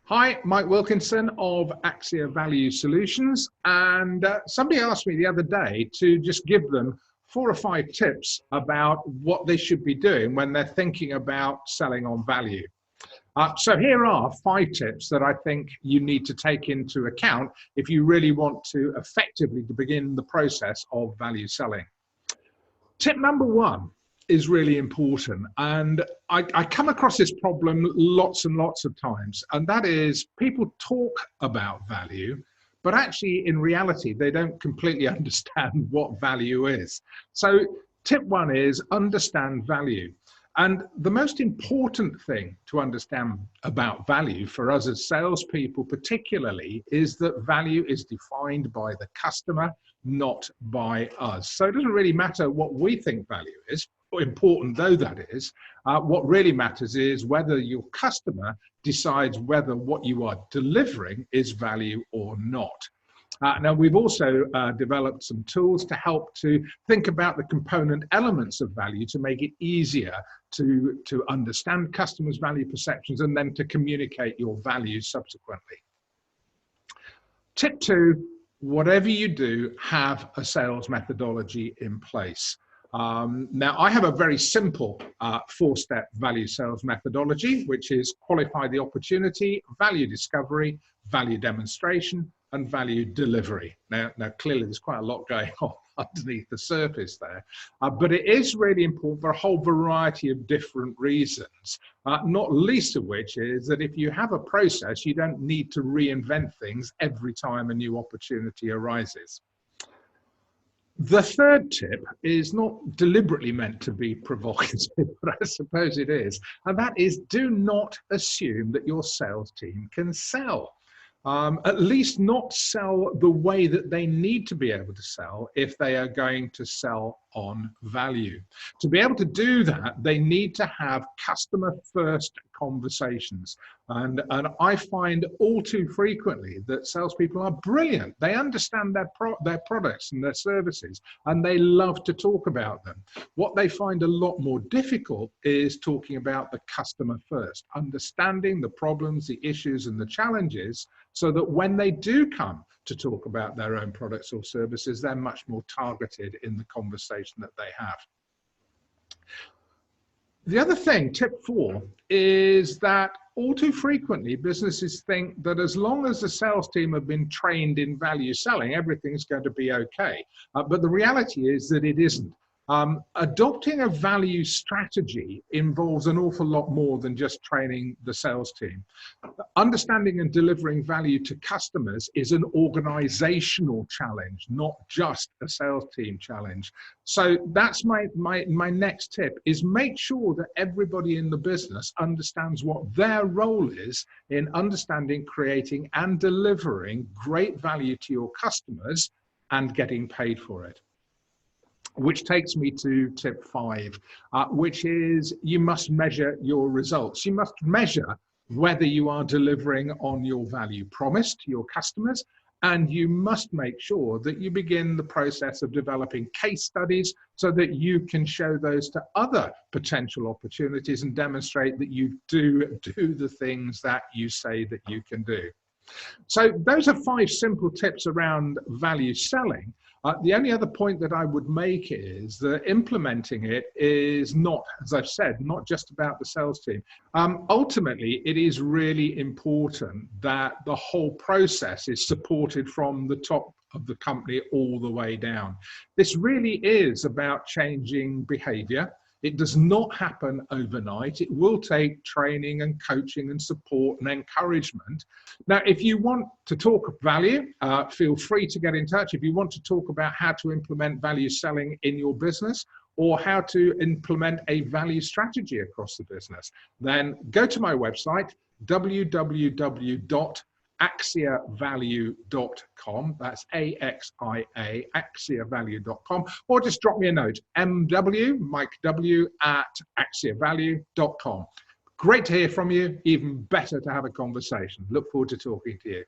Hi, Mike Wilkinson of Axia Value Solutions. And somebody asked me the other day to just give them 4 or 5 tips about what they should be doing when they're thinking about selling on value. So here are 5 tips that I think you need to take into account if you really want to effectively begin the process of value selling. Tip number 1 is really important, and I come across this problem lots and lots of times, and that is people talk about value, but actually in reality they don't completely understand what value is. So tip 1 is understand value. And the most important thing to understand about value for us as salespeople particularly is that value is defined by the customer, not by us. So it doesn't really matter what we think value is, important though that is. What really matters is whether your customer decides whether what you are delivering is value or not. Now, we've also developed some tools to help to think about the component elements of value to make it easier to understand customers' value perceptions and then to communicate your values subsequently. Tip 2, whatever you do, have a sales methodology in place. Now, I have a very simple 4-step value sales methodology, which is qualify the opportunity, value discovery, value demonstration, and value delivery. Now clearly there's quite a lot going on underneath the surface there, but it is really important for a whole variety of different reasons, not least of which is that if you have a process, you don't need to reinvent things every time a new opportunity arises. The 3rd tip is not deliberately meant to be provocative, but I suppose it is, and that is do not assume that your sales team can sell. At least not sell the way that they need to be able to sell if they are going to sell on value. To be able to do that, they need to have customer first conversations. And I find all too frequently that salespeople are brilliant. They understand their products and their services, and they love to talk about them. What they find a lot more difficult is talking about the customer first, understanding the problems, the issues, and the challenges, so that when they do come to talk about their own products or services, they're much more targeted in the conversation that they have. The other thing, tip 4, is that all too frequently businesses think that as long as the sales team have been trained in value selling, everything's going to be okay. But the reality is that it isn't. Adopting a value strategy involves an awful lot more than just training the sales team. Understanding and delivering value to customers is an organizational challenge, not just a sales team challenge. So that's my next tip, is make sure that everybody in the business understands what their role is in understanding, creating, and delivering great value to your customers and getting paid for it. Which takes me to tip 5, which is you must measure your results. You must measure whether you are delivering on your value promise to your customers, and you must make sure that you begin the process of developing case studies so that you can show those to other potential opportunities and demonstrate that you do the things that you say that you can do. So those are 5 simple tips around value selling. The only other point that I would make is that implementing it is not, as I've said, not just about the sales team. Ultimately, it is really important that the whole process is supported from the top of the company all the way down. This really is about changing behavior. It does not happen overnight. It will take training and coaching and support and encouragement. Now, if you want to talk value, feel free to get in touch. If you want to talk about how to implement value selling in your business or how to implement a value strategy across the business, then go to my website, www.axiavalue.com. That's A-X-I-A, axiavalue.com, or just drop me a note, MW, Mike W, at axiavalue.com. Great to hear from you, even better to have a conversation. Look forward to talking to you.